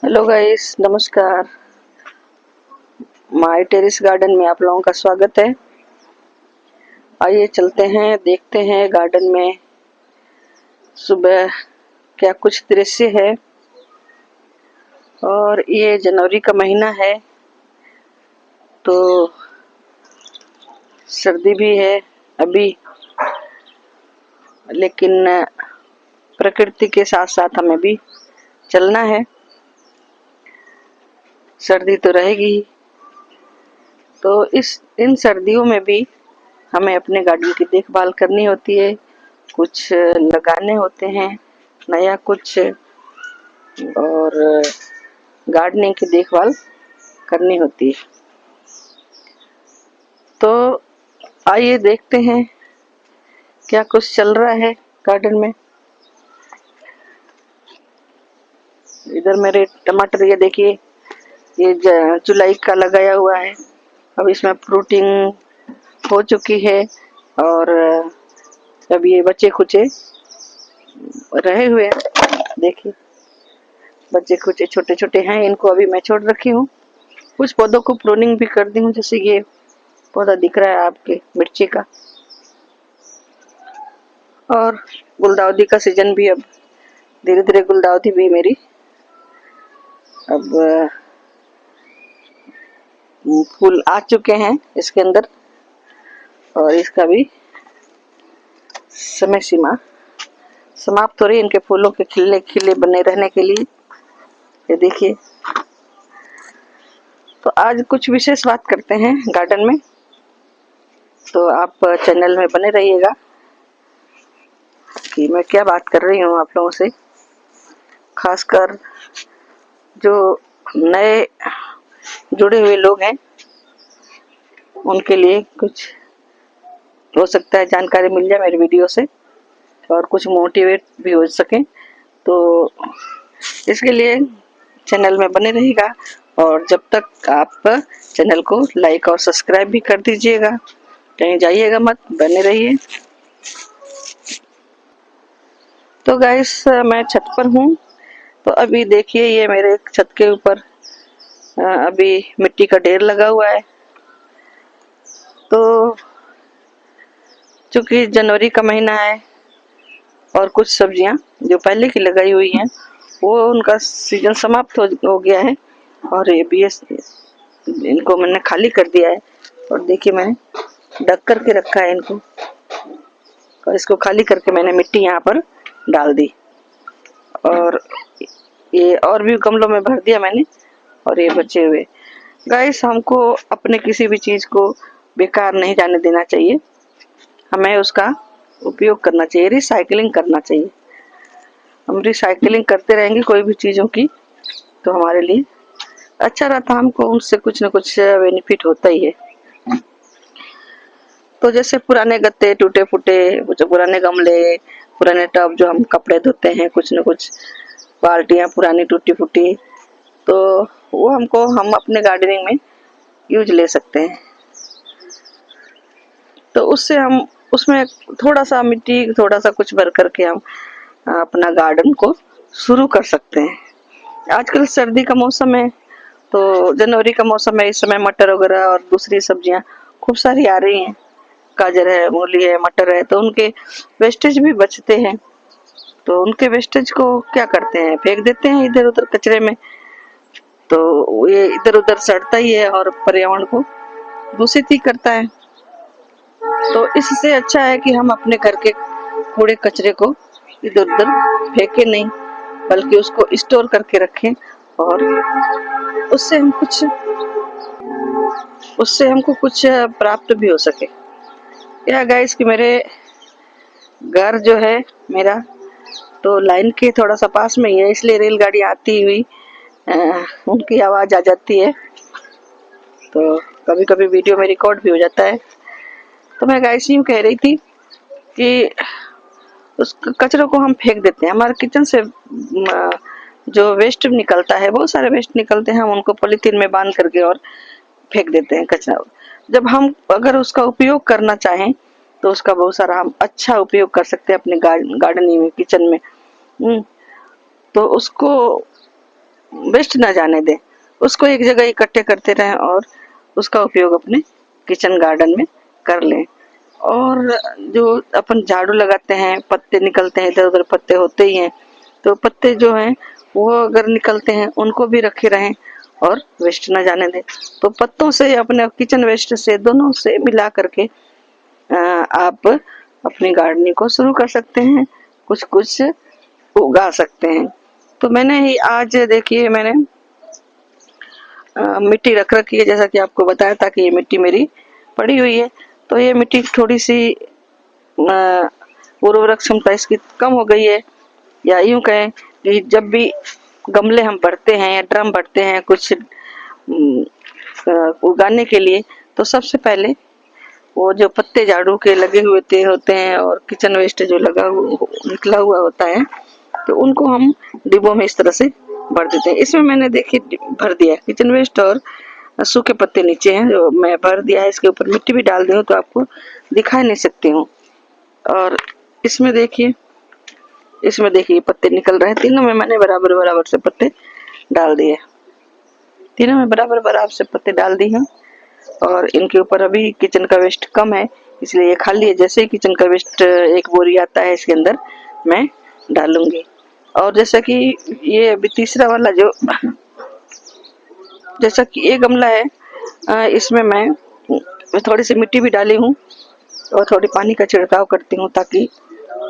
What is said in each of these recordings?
Hello guys, नमस्कार। My terrace garden में आप लोगों का स्वागत है। आइए चलते हैं, देखते हैं गार्डन में सुबह क्या कुछ दृश्य है। और ये जनवरी का महीना है तो सर्दी भी है अभी, लेकिन प्रकृति के साथ साथ हमें भी चलना है। सर्दी तो रहेगी ही, तो इन सर्दियों में भी हमें अपने गार्डन की देखभाल करनी होती है, कुछ लगाने होते हैं नया कुछ, और गार्डनिंग की देखभाल करनी होती है। तो आइए देखते हैं क्या कुछ चल रहा है गार्डन में। इधर मेरे टमाटर, ये देखिए, ये जुलाई का लगाया हुआ है। अब इसमें फ्रूटिंग हो चुकी है और अब ये बच्चे खुचे रहे हुए हैं। देखिए बच्चे कुछ छोटे छोटे हैं, इनको अभी मैं छोड़ रखी हूँ। कुछ पौधों को प्रूनिंग भी कर दी हूँ, जैसे ये पौधा दिख रहा है आपके मिर्ची का। और गुलदाउदी का सीजन भी अब धीरे धीरे, गुलदाउदी भी मेरी अब फूल आ चुके हैं इसके अंदर, और इसका भी समय सीमा समाप्त हो रही है इनके फूलों के खिलने खिले बने रहने के लिए। ये देखिए, तो आज कुछ विशेष बात करते हैं गार्डन में, तो आप चैनल में बने रहिएगा कि मैं क्या बात कर रही हूँ आप लोगों से। खासकर जो नए जुड़े हुए लोग हैं उनके लिए कुछ हो सकता है जानकारी मिल जाए मेरी वीडियो से, और कुछ मोटिवेट भी हो सके। तो इसके लिए चैनल में बने रहिएगा, और जब तक आप चैनल को लाइक और सब्सक्राइब भी कर दीजिएगा, कहीं जाइएगा मत, बने रहिए। तो गाइस, मैं छत पर हूँ। तो अभी देखिए, ये मेरे छत के ऊपर अभी मिट्टी का ढेर लगा हुआ है। तो चूंकि जनवरी का महीना है और कुछ सब्जियां जो पहले की लगाई हुई हैं वो उनका सीजन समाप्त हो गया है, और ये भी इनको मैंने खाली कर दिया है। और देखिए, मैंने ढक करके रखा है इनको, और इसको खाली करके मैंने मिट्टी यहाँ पर डाल दी, और ये और भी गमलों में भर दिया मैंने, और ये बचे हुए। गाइस, हमको अपने किसी भी चीज को बेकार नहीं जाने देना चाहिए, हमें उसका उपयोग करना चाहिए, रिसाइकलिंग करना चाहिए। हम रिसाइकलिंग करते रहेंगे कोई भी चीजों की तो हमारे लिए अच्छा रहता, हमको उनसे कुछ न कुछ बेनिफिट होता ही है। तो जैसे पुराने गत्ते टूटे फूटे, जो पुराने गमले, पुराने टब जो हम कपड़े धोते हैं, कुछ न कुछ बाल्टियां पुरानी टूटी फूटी, तो वो हम अपने गार्डनिंग में यूज ले सकते हैं। तो उससे हम उसमें थोड़ा सा मिट्टी, थोड़ा सा कुछ भर करके हम अपना गार्डन को शुरू कर सकते हैं। आजकल सर्दी का मौसम है, तो जनवरी का मौसम है, इस समय मटर वगैरह और दूसरी सब्जियां खूब सारी आ रही हैं। गाजर है, मूली है, मटर है, तो उनके वेस्टेज भी बचते हैं। तो उनके वेस्टेज को क्या करते हैं, फेंक देते हैं इधर उधर कचरे में, तो ये इधर उधर सड़ता ही है और पर्यावरण को दूषित ही करता है। तो इससे अच्छा है कि हम अपने घर के कूड़े कचरे को इधर उधर फेंके नहीं, बल्कि उसको स्टोर करके रखें, और उससे हमको कुछ प्राप्त भी हो सके। या गाइस कि मेरे घर जो है मेरा, तो लाइन के थोड़ा सा पास में ही है, इसलिए रेलगाड़ी आती हुई उनकी आवाज आ जाती है, तो कभी कभी वीडियो में रिकॉर्ड भी हो जाता है। तो मैं गाइस यूं कह रही थी कि उस कचरे को हम फेंक देते हैं, हमारे किचन से जो वेस्ट निकलता है, बहुत सारे वेस्ट निकलते हैं, हम उनको पॉलीथीन में बांध करके और फेंक देते हैं कचरा। जब हम अगर उसका उपयोग करना चाहें तो उसका बहुत सारा हम अच्छा उपयोग कर सकते हैं अपने गार्डनिंग में, किचन में। तो उसको वेस्ट ना जाने दें, उसको एक जगह इकट्ठे करते रहें और उसका उपयोग अपने किचन गार्डन में कर लें। और जो अपन झाड़ू लगाते हैं, पत्ते निकलते हैं, इधर उधर पत्ते होते ही हैं, तो पत्ते जो हैं वो अगर निकलते हैं उनको भी रखे रहें और वेस्ट ना जाने दें। तो पत्तों से, अपने किचन वेस्ट से, दोनों से मिला करके आप अपनी गार्डनिंग को शुरू कर सकते हैं, कुछ कुछ उगा सकते हैं। तो मैंने ही आज देखिए, मैंने मिट्टी रख रखी है, जैसा कि आपको बताया था कि ये मिट्टी मेरी पड़ी हुई है। तो ये मिट्टी थोड़ी सी उर्वरक क्षमता इसकी कम हो गई है, या यूं कहें कि जब भी गमले हम भरते हैं या ड्रम भरते हैं कुछ उगाने के लिए, तो सबसे पहले वो जो पत्ते झाड़ू के लगे हुए होते हैं और किचन वेस्ट जो निकला हुआ होता है, तो उनको हम डिब्बों में इस तरह से भर देते हैं। इसमें मैंने देखिए भर दिया किचन वेस्ट और सूखे पत्ते नीचे हैं जो मैं भर दिया है। इसके ऊपर मिट्टी भी डाल दी हूँ तो आपको दिखा नहीं सकती हूँ। और इसमें देखिए पत्ते निकल रहे हैं। तीनों में मैंने बराबर बराबर से पत्ते डाल दिए, तीनों में बराबर बराबर से पत्ते डाल दी हैं। और इनके ऊपर अभी किचन का वेस्ट कम है, इसलिए ये खाली है। जैसे ही किचन का वेस्ट एक बोरी आता है इसके अंदर मैं डालूंगी। और जैसा कि ये अभी तीसरा वाला जो, जैसा कि ये गमला है, इसमें मैं थोड़ी सी मिट्टी भी डाली हूँ और थोड़ी पानी का छिड़काव करती हूँ, ताकि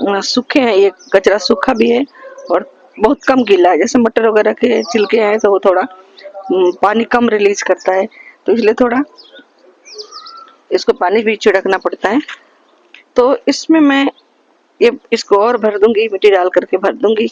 सूखे हैं, ये कचरा सूखा भी है और बहुत कम गीला है। जैसे मटर वगैरह के छिलके हैं तो वो थोड़ा पानी कम रिलीज करता है, तो इसलिए थोड़ा इसको पानी भी छिड़कना पड़ता है। तो इसमें मैं इसको और भर दूंगी, मिट्टी डाल करके भर दूंगी।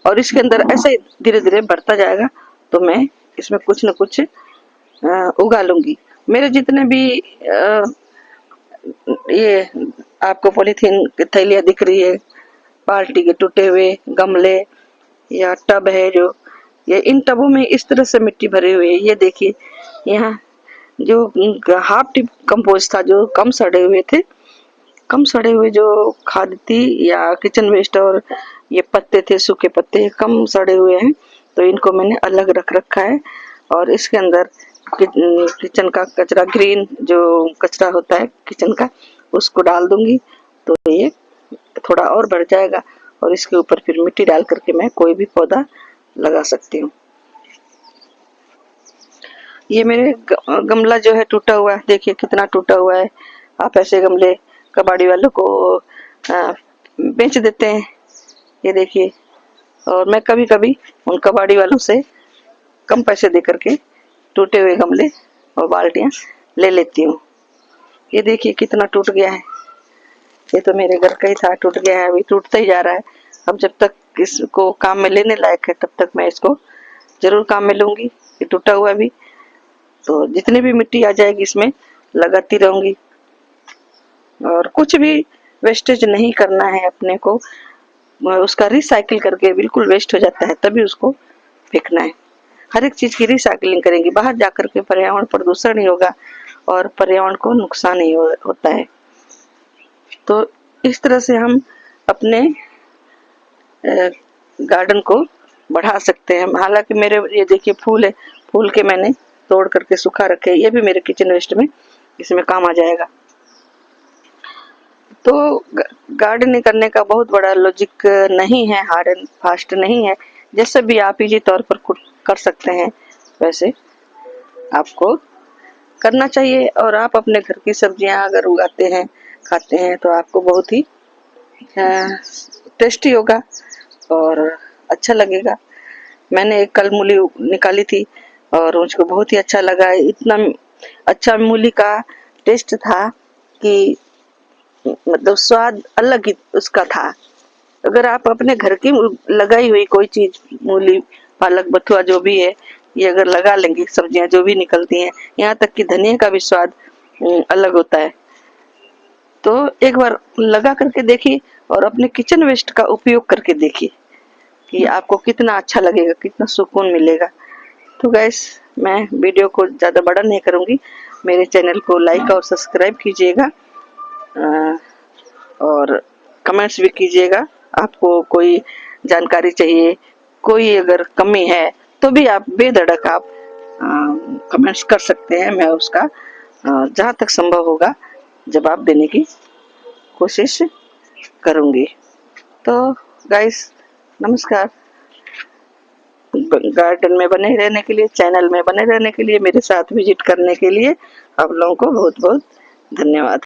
और इसके अंदर ऐसे धीरे धीरे बढ़ता जाएगा, तो मैं इसमें कुछ न कुछ उगा लूंगी। मेरे जितने भी ये आपको पॉलीथीन की थैलियां दिख रही है, बाल्टी के टूटे हुए गमले या टब है जो, ये इन टबों में इस तरह से मिट्टी भरी हुई है। ये देखिए यहाँ जो हाफ टिप कंपोस्ट था, जो कम सड़े हुए जो खाद थी या किचन वेस्ट, और ये पत्ते थे, सूखे पत्ते कम सड़े हुए हैं, तो इनको मैंने अलग रख रखा है। और इसके अंदर किचन का कचरा, ग्रीन जो कचरा होता है किचन का, उसको डाल दूंगी, तो ये थोड़ा और बढ़ जाएगा। और इसके ऊपर फिर मिट्टी डाल करके मैं कोई भी पौधा लगा सकती हूँ। ये मेरे गमला जो है टूटा हुआ है, देखिए कितना टूटा हुआ है। आप ऐसे गमले कबाड़ी वालों को बेच देते हैं, ये देखिए। और मैं कभी कभी उन कबाड़ी वालों से कम पैसे दे करके टूटे हुए गमले और बाल्टियां ले लेती हूँ। ये देखिए कितना टूट गया है, ये तो मेरे घर का ही था, टूट गया है, अभी टूटता ही जा रहा है। अब जब तक इसको काम में लेने लायक है तब तक मैं इसको जरूर काम में लूंगी। ये टूटा हुआ भी, तो जितनी भी मिट्टी आ जाएगी इसमें लगाती रहूंगी। और कुछ भी वेस्टेज नहीं करना है अपने को, उसका रिसाइकिल करके, बिल्कुल वेस्ट हो जाता है तभी उसको फेंकना है। हर एक चीज की रिसाइकलिंग करेंगे, बाहर जाकर के पर्यावरण प्रदूषण नहीं होगा और पर्यावरण को नुकसान नहीं होता है। तो इस तरह से हम अपने गार्डन को बढ़ा सकते हैं। हालांकि मेरे ये देखिए फूल है, फूल के मैंने तोड़ करके सुखा रखे, ये भी मेरे किचन वेस्ट में इसमें काम आ जाएगा। तो गार्डनिंग करने का बहुत बड़ा लॉजिक नहीं है, हार्ड एंड फास्ट नहीं है। जैसे भी आप इजी तौर पर कर सकते हैं वैसे आपको करना चाहिए। और आप अपने घर की सब्जियां अगर उगाते हैं, खाते हैं, तो आपको बहुत ही टेस्टी होगा और अच्छा लगेगा। मैंने एक कल मूली निकाली थी और मुझको बहुत ही अच्छा लगा। इतना अच्छा मूली का टेस्ट था कि मतलब स्वाद अलग ही उसका था। अगर आप अपने घर की लगाई हुई कोई चीज, मूली, पालक, बथुआ जो भी है, ये अगर लगा लेंगे, सब्जियां जो भी निकलती हैं, यहाँ तक कि धनिया का भी स्वाद अलग होता है। तो एक बार लगा करके देखिए और अपने किचन वेस्ट का उपयोग करके देखिए कि आपको कितना अच्छा लगेगा, कितना सुकून मिलेगा। तो गैस, मैं वीडियो को ज़्यादा बड़ा नहीं करूँगी। मेरे चैनल को लाइक और सब्सक्राइब कीजिएगा और कमेंट्स भी कीजिएगा। आपको कोई जानकारी चाहिए कोई अगर कमी है तो भी आप बेधड़क आप कमेंट्स कर सकते हैं। मैं उसका जहाँ तक संभव होगा जवाब देने की कोशिश करूँगी। तो गाइस नमस्कार। गार्डन में बने रहने के लिए, चैनल में बने रहने के लिए, मेरे साथ विजिट करने के लिए आप लोगों को बहुत बहुत धन्यवाद।